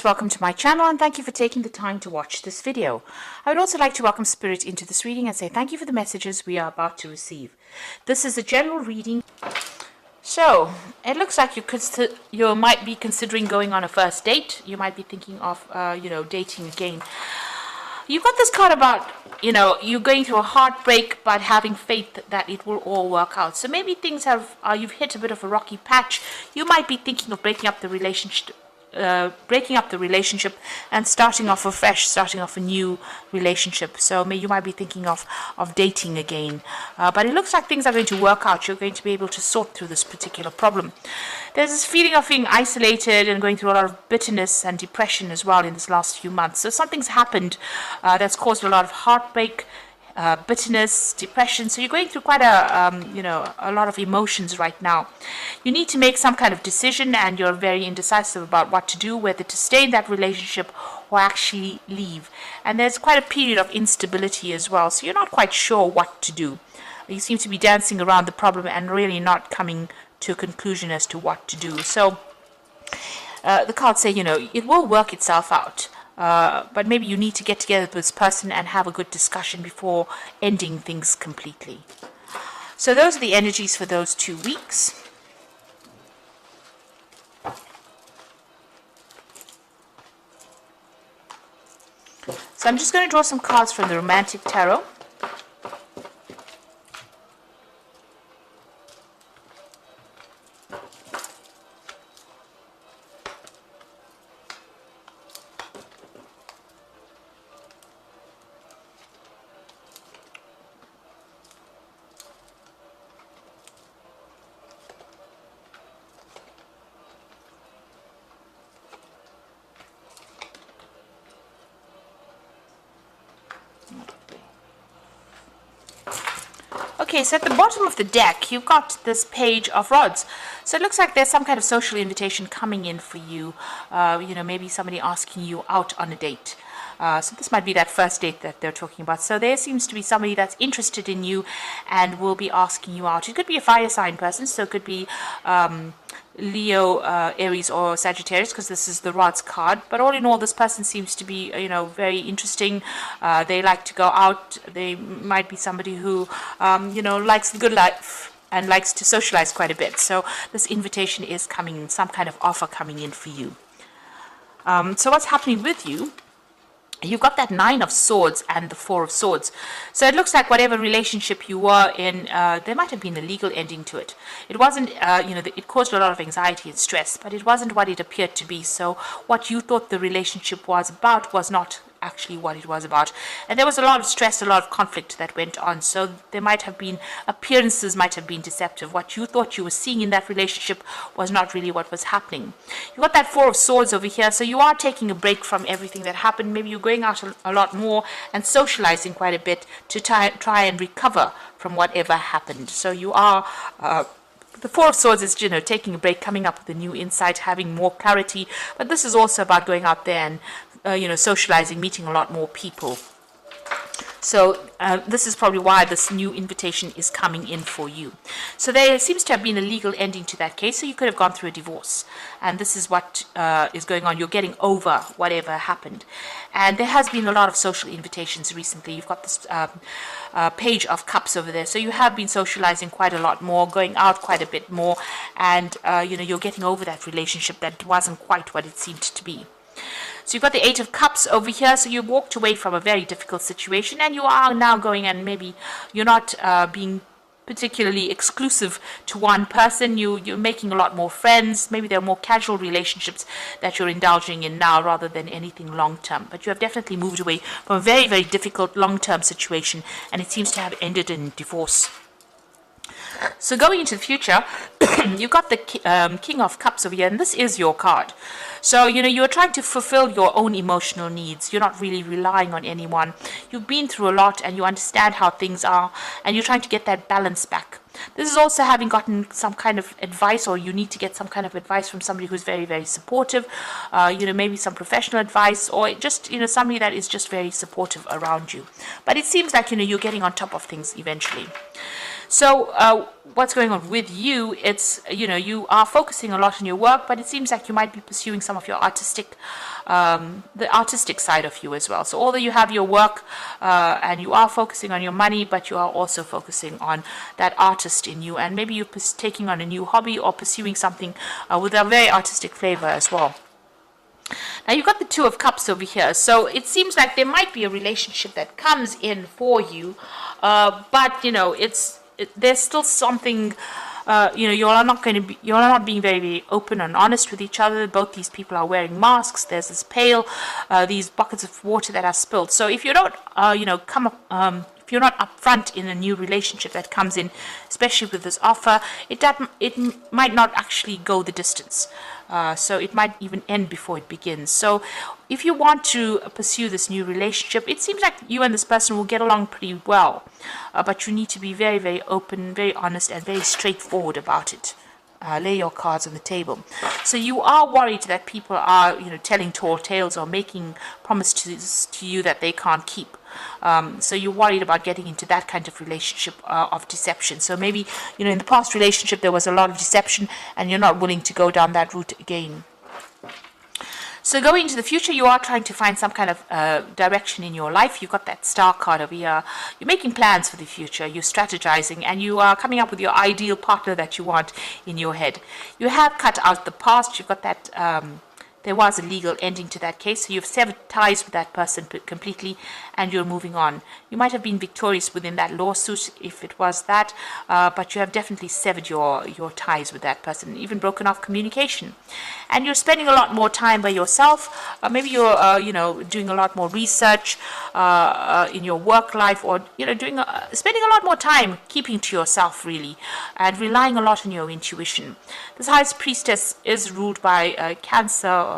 Welcome to my channel and thank you for taking the time to watch this video. I would also like to welcome Spirit into this reading and say thank you for the messages we are about to receive. This is a general reading. So, it looks like you might be considering going on a first date. You might be thinking of, dating again. You've got this card about, you're going through a heartbreak but having faith that it will all work out. So maybe things you've hit a bit of a rocky patch. You might be thinking of breaking up the relationship and starting off afresh, starting off a new relationship. So you might be thinking of dating again. But it looks like things are going to work out. You're going to be able to sort through this particular problem. There's this feeling of being isolated and going through a lot of bitterness and depression as well in this last few months. So something's happened that's caused a lot of heartbreak, bitterness, depression. So you're going through quite a lot of emotions right now. You need to make some kind of decision and you're very indecisive about what to do, whether to stay in that relationship or actually leave. And there's quite a period of instability as well. So you're not quite sure what to do. You seem to be dancing around the problem and really not coming to a conclusion as to what to do. So the cards say, it will work itself out. But maybe you need to get together with this person and have a good discussion before ending things completely. So those are the energies for those 2 weeks. So I'm just going to draw some cards from the Romantic Tarot. Okay, so at the bottom of the deck, you've got this Page of Rods. So it looks like there's some kind of social invitation coming in for you. Maybe somebody asking you out on a date. So this might be that first date that they're talking about. So there seems to be somebody that's interested in you and will be asking you out. It could be a fire sign person, so it could be Leo, Aries, or Sagittarius, because this is the Rods card. But all in all, this person seems to be, very interesting. They like to go out. They might be somebody who, likes the good life and likes to socialize quite a bit. So this invitation is coming in, some kind of offer coming in for you. So what's happening with you? You've got that 9 of Swords and the 4 of Swords. So it looks like whatever relationship you were in, there might have been a legal ending to it. It wasn't, it caused a lot of anxiety and stress, but it wasn't what it appeared to be. So what you thought the relationship was about was not actually what it was about. And there was a lot of stress, a lot of conflict that went on. So there might have been, appearances might have been deceptive. What you thought you were seeing in that relationship was not really what was happening. You got that 4 of Swords over here. So you are taking a break from everything that happened. Maybe you're going out a lot more and socializing quite a bit to try and recover from whatever happened. So you are the 4 of Swords is, taking a break, coming up with a new insight, having more clarity. But this is also about going out there and socializing, meeting a lot more people. So this is probably why this new invitation is coming in for you. So there seems to have been a legal ending to that case. So you could have gone through a divorce. And this is what is going on. You're getting over whatever happened. And there has been a lot of social invitations recently. You've got this Page of Cups over there. So you have been socializing quite a lot more, going out quite a bit more. And, you're getting over that relationship that wasn't quite what it seemed to be. So you've got the 8 of Cups over here. So you walked away from a very difficult situation and you are now going, and maybe you're not being particularly exclusive to one person. You're making a lot more friends. Maybe there are more casual relationships that you're indulging in now rather than anything long-term. But you have definitely moved away from a very, very difficult long-term situation, and it seems to have ended in divorce. So going into the future, you've got the King of Cups over here, and this is your card. So, you're trying to fulfill your own emotional needs. You're not really relying on anyone. You've been through a lot and you understand how things are, and you're trying to get that balance back. This is also having gotten some kind of advice, or you need to get some kind of advice from somebody who's very, very supportive, maybe some professional advice, or just, somebody that is just very supportive around you. But it seems like, you're getting on top of things eventually. So what's going on with you? It's, you are focusing a lot on your work, but it seems like you might be pursuing some of your the artistic side of you as well. So although you have your work and you are focusing on your money, but you are also focusing on that artist in you, and maybe you're taking on a new hobby or pursuing something with a very artistic flavor as well. Now you've got the Two of Cups over here, so it seems like there might be a relationship that comes in for you, but there's still something. You're not being very, very open and honest with each other. Both these people are wearing masks. There's this pail, these buckets of water that are spilled. So if you don't, come up. If you're not upfront in a new relationship that comes in, especially with this offer, it might not actually go the distance. So it might even end before it begins. So if you want to pursue this new relationship, it seems like you and this person will get along pretty well. But you need to be very, very open, very honest, and very straightforward about it. Lay your cards on the table. So you are worried that people are, telling tall tales or making promises to you that they can't keep. So you're worried about getting into that kind of relationship of deception. So maybe, in the past relationship there was a lot of deception and you're not willing to go down that route again. So going into the future, you are trying to find some kind of direction in your life. You've got that Star card over here. You're making plans for the future. You're strategizing, and you are coming up with your ideal partner that you want in your head. You have cut out the past. You've got that there was a legal ending to that case, so you've severed ties with that person completely, and you're moving on. You might have been victorious within that lawsuit if it was that, but you have definitely severed your ties with that person, even broken off communication. And you're spending a lot more time by yourself. Maybe you're doing a lot more research in your work life, or spending a lot more time keeping to yourself, really, and relying a lot on your intuition. This High Priestess is ruled by Cancer,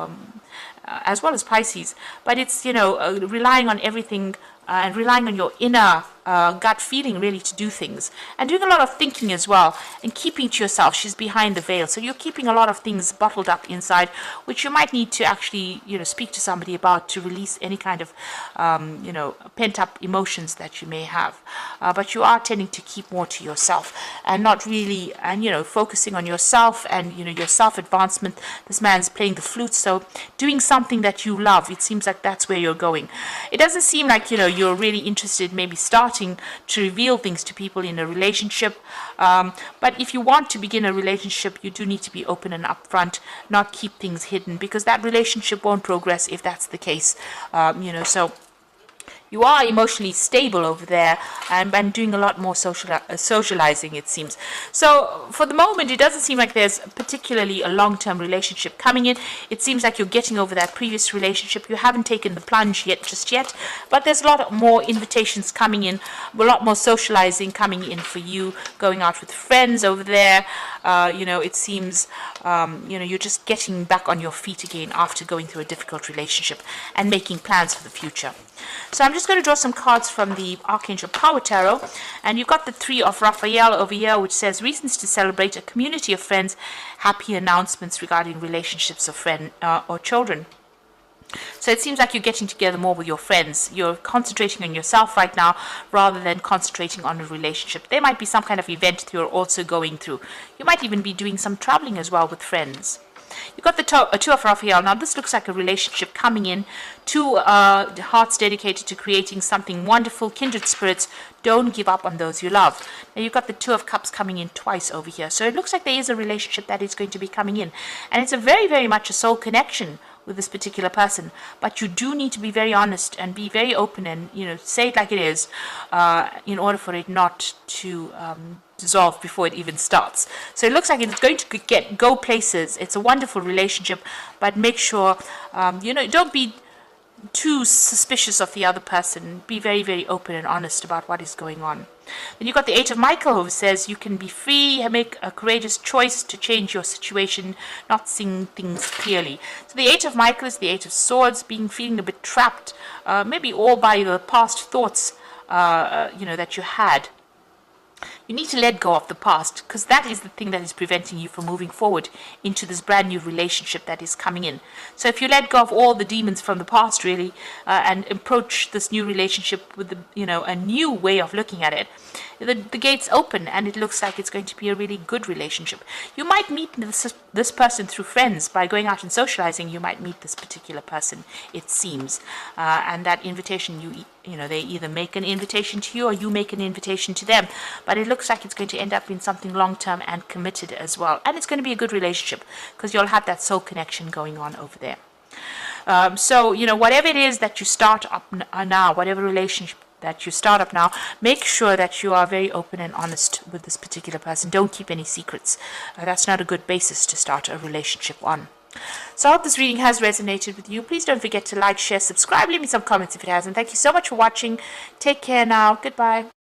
as well as Pisces, but it's relying on everything and relying on your inner gut feeling, really, to do things, and doing a lot of thinking as well, and keeping to yourself. She's behind the veil, so you're keeping a lot of things bottled up inside, which you might need to actually speak to somebody about to release any kind of pent up emotions that you may have. But you are tending to keep more to yourself and not really, and focusing on yourself and your self advancement. This man's playing the flute, so doing something that you love. It seems like that's where you're going. It doesn't seem like you're really interested, maybe starting to reveal things to people in a relationship, but if you want to begin a relationship, you do need to be open and upfront, not keep things hidden, because that relationship won't progress if that's the case. So you are emotionally stable over there, and doing a lot more socializing, it seems. So for the moment, it doesn't seem like there's particularly a long-term relationship coming in. It seems like you're getting over that previous relationship. You haven't taken the plunge just yet, but there's a lot more invitations coming in, a lot more socializing coming in for you, going out with friends over there. It seems, you're just getting back on your feet again after going through a difficult relationship and making plans for the future. So I'm just going to draw some cards from the Archangel Power Tarot, and you've got the Three of Raphael over here, which says reasons to celebrate, a community of friends, happy announcements regarding relationships of friend or children. So it seems like you're getting together more with your friends. You're concentrating on yourself right now rather than concentrating on a relationship. There might be some kind of event that you're also going through. You might even be doing some traveling as well with friends. You've got the Two of Raphael. Now this looks like a relationship coming in. Two hearts dedicated to creating something wonderful, kindred spirits. Don't give up on those you love. Now you've got the Two of Cups coming in twice over here. So it looks like there is a relationship that is going to be coming in. And it's a very, very much a soul connection with this particular person, but you do need to be very honest and be very open and say it like it is, in order for it not to dissolve before it even starts. So it looks like it's going to go places. It's a wonderful relationship, but make sure don't be too suspicious of the other person. Be very, very open and honest about what is going on. Then you've got the Eight of Michael, who says you can be free, make a courageous choice to change your situation, not seeing things clearly. So the Eight of Michael is the Eight of Swords, feeling a bit trapped, maybe all by the past thoughts that you had. You need to let go of the past, because that is the thing that is preventing you from moving forward into this brand new relationship that is coming in. So if you let go of all the demons from the past, really, and approach this new relationship with a new way of looking at it, the gates open, and it looks like it's going to be a really good relationship. You might meet this person through friends. By going out and socializing, you might meet this particular person, it seems. And that invitation, you know, they either make an invitation to you or you make an invitation to them. But it looks like it's going to end up in something long-term and committed as well. And it's going to be a good relationship because you'll have that soul connection going on over there. So, you know, whatever it is that you start up now, whatever relationship that you start up now, make sure that you are very open and honest with this particular person. Don't keep any secrets. That's not a good basis to start a relationship on. So I hope this reading has resonated with you. Please don't forget to like, share, subscribe, leave me some comments if it hasn't. Thank you so much for watching. Take care now. Goodbye.